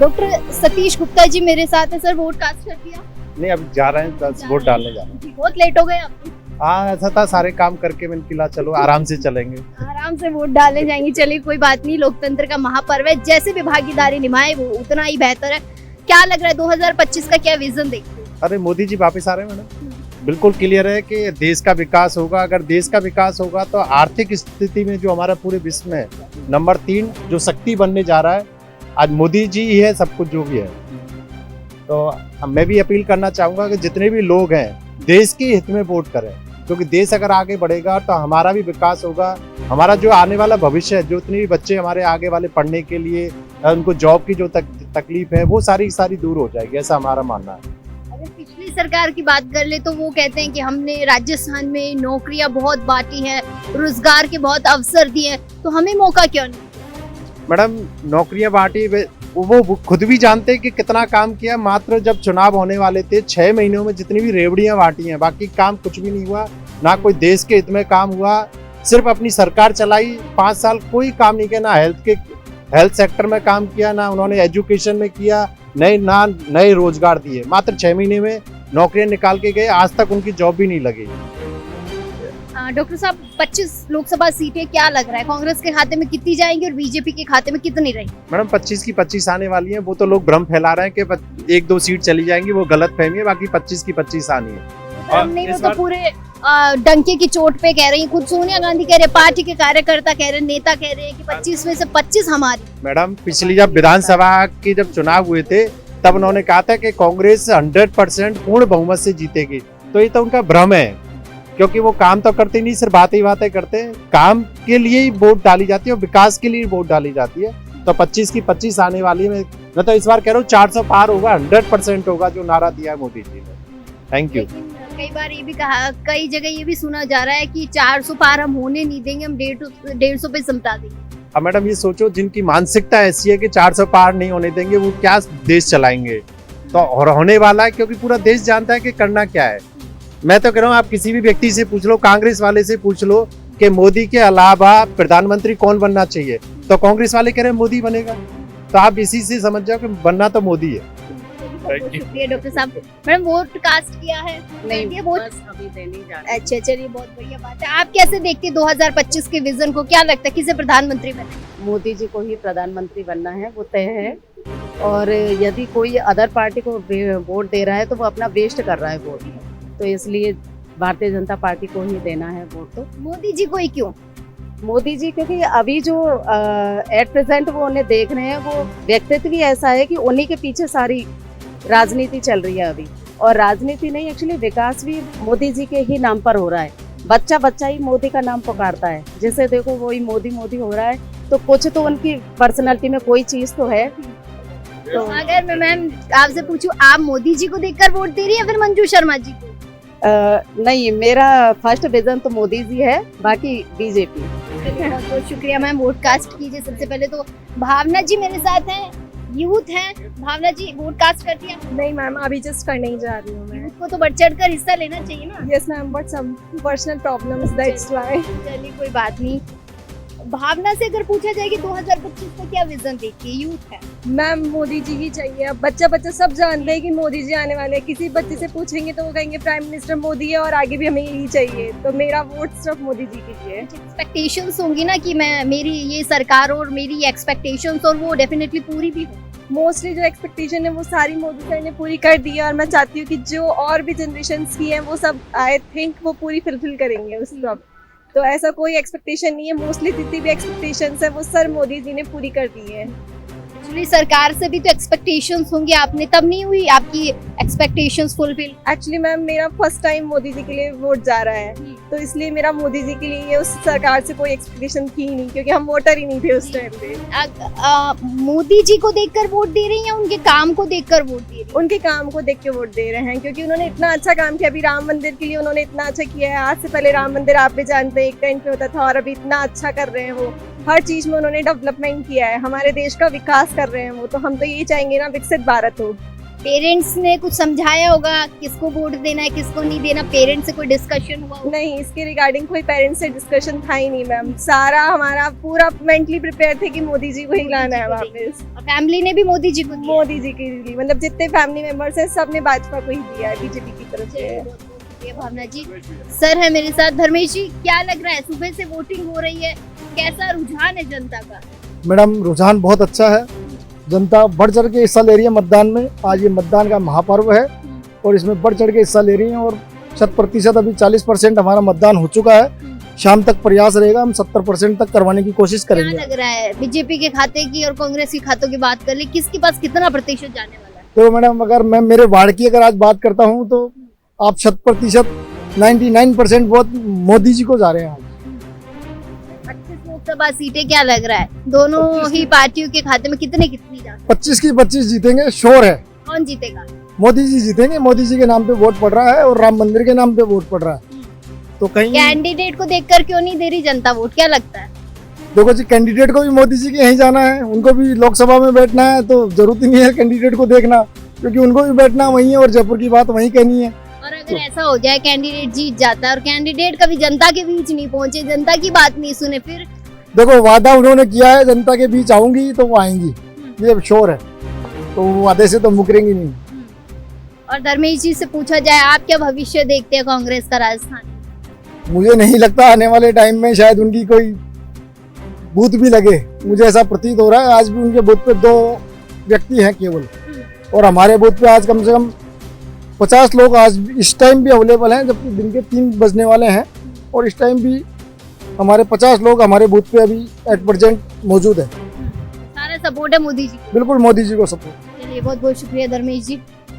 Doctor Satish Gupta ji मेरे साथ है सर, वोट कास्ट कर दिया? नहीं, अभी जा रहे हैं, बस वोट डालने जा रहे हैं। बहुत लेट हो गए आप? हाँ, ऐसा था, सारे काम करके मैंने किला चलो आराम से चलेंगे। आराम से वोट डालने जाएंगे, चलिए कोई बात नहीं, लोकतंत्र का महापर्व है, जैसे भी भागीदारी निभाए वो उतना ही बेहतर है। क्या लग रहा है 2025 का क्या विजन देखते हैं? अरे मोदी जी वापस आ रहे हैं मैडम, बिल्कुल क्लियर है कि देश का विकास होगा। अगर देश का विकास होगा तो आर्थिक स्थिति में जो हमारा पूरे विश्व में नंबर 3 जो शक्ति बनने जा रहा है, आज मोदी जी ही है सब कुछ जो भी है। तो मैं भी अपील करना चाहूँगा कि जितने भी लोग हैं देश के हित में वोट करें, क्योंकि देश अगर आगे बढ़ेगा तो हमारा भी विकास होगा। हमारा जो आने वाला भविष्य है, जो इतने भी बच्चे हमारे आगे वाले पढ़ने के लिए उनको जॉब की जो तकलीफ है वो सारी दूर हो जाएगी, ऐसा हमारा मानना है। अगर पिछली सरकार की बात कर ले तो वो कहते हैं कि हमने राजस्थान में नौकरियां बहुत बांटी हैं, रोजगार के बहुत अवसर दिए हैं, तो हमें मौका क्यों नहीं? मैडम, नौकरियां बांटी, वो खुद भी जानते हैं कि कितना काम किया। मात्र जब चुनाव होने वाले थे 6 महीनों में जितनी भी रेवड़ियां बांटी हैं, बाकी काम कुछ भी नहीं हुआ, ना कोई देश के हित में काम हुआ। सिर्फ अपनी सरकार चलाई, 5 साल कोई काम नहीं किया, ना हेल्थ सेक्टर में काम किया, ना उन्होंने एजुकेशन में किया, नए रोजगार दिए। मात्र 6 महीने में नौकरियां निकाल के गए, आज तक उनकी जॉब भी नहीं लगी। डॉक्टर साहब, 25 लोकसभा सीटें क्या लग रहा है कांग्रेस के खाते में कितनी जाएंगी और बीजेपी के खाते में कितनी रहेंगी? मैडम 25 की 25 आने वाली है। वो तो लोग भ्रम फैला रहे हैं कि 1-2 सीट चली जाएंगी, वो गलत फहमी है। बाकी 25 की 25 आनी है। और नहीं, वो तो पूरे डंके की चोट पे कह रही हैं। खुद सोनिया गांधी कह रहे, पार्टी के कार्यकर्ता कह रहे, नेता कह रहे हैं कि 25 में से 25 हमारी। मैडम, पिछली जब विधानसभा के जब चुनाव हुए थे तब उन्होंने कहा था कि कांग्रेस 100% पूर्ण बहुमत से जीतेगी। तो ये तो उनका भ्रम है, क्योंकि वो काम तो करते नहीं, सिर्फ बातें करते हैं। काम के लिए ही वोट डाली जाती है और विकास के लिए वोट डाली जाती है। तो 25 की 25 आने वाली है। मैं तो इस बार कह रहा हूँ 400 पार होगा, 100% होगा, जो नारा दिया है मोदी जी ने। Thank you. कई बार ये भी कहा, कई जगह ये भी सुना जा रहा है कि 400 पार हम होने नहीं देंगे, हम 150 पे समझा देंगे। अब मैडम ये सोचो, जिनकी मानसिकता ऐसी है कि 400 पार नहीं होने देंगे, वो क्या देश चलाएंगे? तो और होने वाला है, क्योंकि पूरा देश जानता है कि करना क्या है। मैं तो कह रहा हूँ, आप किसी भी व्यक्ति से पूछ लो, कांग्रेस वाले से पूछ लो कि मोदी के अलावा प्रधानमंत्री कौन बनना चाहिए, तो कांग्रेस वाले कह रहे हैं मोदी बनेगा। तो आप इसी से समझ जाओ कि बनना तो मोदी है। शुक्रिया डॉक्टर साहब। मैडम, वोट कास्ट किया है? नहीं, वोट अभी देने जा रहे हैं। अच्छा, चलिए बहुत बढ़िया बात है। आप कैसे देखते हैं 2025 के विजन को? क्या लगता है किसे प्रधानमंत्री बने? मोदी जी को ही प्रधानमंत्री बनना है, वो तय है। और यदि कोई अदर पार्टी को वोट दे रहा है तो वो अपना वेस्ट कर रहा है वोट, तो इसलिए भारतीय जनता पार्टी को ही देना है वोट। तो मोदी जी को ही क्यों? मोदी जी, क्योंकि अभी जो एट प्रेजेंट वो उन्हें देख रहे हैं, वो व्यक्तित्व भी ऐसा है कि उन्हीं के पीछे सारी राजनीति चल रही है अभी। और राजनीति नहीं, एक्चुअली विकास भी मोदी जी के ही नाम पर हो रहा है। बच्चा ही मोदी का नाम पुकारता है, जैसे देखो वही मोदी हो रहा है। तो कुछ तो उनकी पर्सनालिटी में कोई चीज तो है। तो अगर मैं मैम आपसे पूछूं, आप मोदी जी को देखकर वोट दे रही है फिर मंजू शर्मा जी को? नहीं, मेरा फर्स्ट विजन तो मोदी जी है, बाकी बीजेपी। बहुत बहुत शुक्रिया मैम, वोट कास्ट कीजिए। सबसे पहले तो भावना जी मेरे साथ हैं, यूथ हैं। भावना जी, वोट कास्ट कर दिया? नहीं मैम, अभी जस्ट करने ही जा रही हूँ मैं। यूथ को तो बढ़ चढ़ कर हिस्सा लेना चाहिए ना। Yes ma'am, but some personal problems, that's why. चलिए कोई बात नहीं। भावना से अगर पूछा जाए कि 2025 का क्या विजन देखती है, यूथ है? मैम, मोदी जी ही चाहिए। अब बच्चा सब जानते हैं कि मोदी जी आने वाले हैं। किसी बच्चे से पूछेंगे तो वो कहेंगे प्राइम मिनिस्टर मोदी है और आगे भी हमें यही चाहिए। तो मेरा वोट सिर्फ मोदी जी के लिए है। एक्सपेक्टेशंस होंगी ना कि मैं मेरी ये सरकार और मेरी एक्सपेक्टेशंस, और वो डेफिनेटली पूरी भी हो। मोस्टली जो एक्सपेक्टेशन है वो सारी मोदी सर ने पूरी कर दी है, और मैं चाहती हूँ कि जो और भी जनरेशन की हैं वो सब आई थिंक वो पूरी फुलफिल करेंगे उस सब। तो ऐसा कोई एक्सपेक्टेशन नहीं है। मोस्टली जितनी भी एक्सपेक्टेशंस है वो सर मोदी जी ने पूरी कर दी है। एक्चुअली सरकार से भी तो एक्सपेक्टेशंस होंगी, आपने तब नहीं हुई आपकी एक्सपेक्टेशंस फुलफिल? एक्चुअली मैम, मेरा फर्स्ट टाइम मोदी जी के लिए वोट जा रहा है, तो इसलिए मेरा मोदी जी के लिए उस सरकार से कोई एक्सपेक्टेशन थी नहीं, क्योंकि हम वोटर ही नहीं थे उस टाइम पे। मोदी जी को देखकर वोट दे रही हैं या उनके काम को देखकर वोट दे रही हैं? उनके काम को देख के वोट दे रहे हैं, क्योंकि उन्होंने इतना अच्छा काम किया। अभी राम मंदिर के लिए उन्होंने इतना अच्छा किया है। आज से पहले राम मंदिर आप भी जानते हैं एक टाइम पे होता था, और अभी इतना अच्छा कर रहे हैं वो। हर चीज में उन्होंने डेवलपमेंट किया है, हमारे देश का विकास कर रहे हैं वो। तो हम तो यही चाहेंगे ना, विकसित भारत हो। पेरेंट्स ने कुछ समझाया होगा किसको वोट देना है किसको नहीं देना, पेरेंट्स से कोई डिस्कशन हुआ होगा? नहीं, इसके रिगार्डिंग कोई पेरेंट्स से डिस्कशन था ही नहीं मैम। सारा हमारा पूरा मेंटली प्रिपेयर थे कि मोदी जी को ही लाना है वापस। और फैमिली ने भी मोदी जी को दिया। मोदी जी की लिए मतलब जितने फैमिली मेंबर्स हैं सब ने भाजपा को ही दिया है, बीजेपी की तरफ से। चलिए, बहुत बहुत शुक्रिया भावना जी। सर है मेरे साथ। धर्मेश जी, क्या लग रहा है, सुबह से वोटिंग हो रही है, कैसा रुझान है जनता का? मैडम, रुझान बहुत अच्छा है, जनता बढ़ चढ़ के हिस्सा ले रही है मतदान में। आज ये मतदान का महापर्व है और इसमें बढ़ चढ़ के हिस्सा ले रही है और 100% अभी 40% हमारा मतदान हो चुका है। शाम तक प्रयास रहेगा, हम 70% तक करवाने की कोशिश क्या करेंगे। लग रहा है, बीजेपी के खाते की और कांग्रेस के खातों की बात कर ले, किसके पास कितना प्रतिशत जाने वाला है? तो मैडम, अगर मैं मेरे वार्ड की अगर आज बात करता हूँ तो आप 100% 99% वोट मोदी जी को जा रहे हैं। 25 लोकसभा सीटें, क्या लग रहा है दोनों ही पार्टियों के खाते में कितनी जा? 25 की 25 जीतेंगे, श्योर है। कौन जीतेगा? मोदी जी जीतेंगे। मोदी जी के नाम पे वोट पड़ रहा है और राम मंदिर के नाम पे वोट पड़ रहा है। तो कहीं कैंडिडेट को देखकर क्यों नहीं दे रही जनता वोट, क्या लगता है? देखो जी, कैंडिडेट को भी मोदी जी के यहीं जाना है, उनको भी लोकसभा में बैठना है, तो जरूरत ही नहीं है कैंडिडेट को देखना, क्योंकि उनको भी बैठना वहीं है और जयपुर की बात वहीं कहनी है। और अगर ऐसा हो जाए ये जीत जाता है और कैंडिडेट कभी जनता के बीच नहीं पहुंचे, जनता की बात नहीं सुने, फिर? देखो, वादा उन्होंने किया है जनता के बीच आऊंगी तो वो आएंगी, ये श्योर है, तो वो वादे से तो मुकरेंगी नहीं। और धर्मेश जी से पूछा जाए, आप क्या भविष्य देखते हैं कांग्रेस का राजस्थान? मुझे नहीं लगता आने वाले टाइम में शायद उनकी कोई बूथ भी लगे, मुझे ऐसा प्रतीत हो रहा है। आज भी उनके बूथ पे 2 व्यक्ति हैं केवल, और हमारे बूथ पे आज कम से कम 50 लोग आज इस टाइम भी अवेलेबल हैं, जबकि दिन के 3 बजने वाले हैं, और इस टाइम भी हमारे 50 लोग हमारे बूथ पे अभी एट प्रेजेंट मौजूद है। सारा सपोर्ट है मोदी जी को? बिल्कुल मोदी जी को सपोर्ट। चलिए, बहुत बहुत शुक्रिया धर्मेश जी।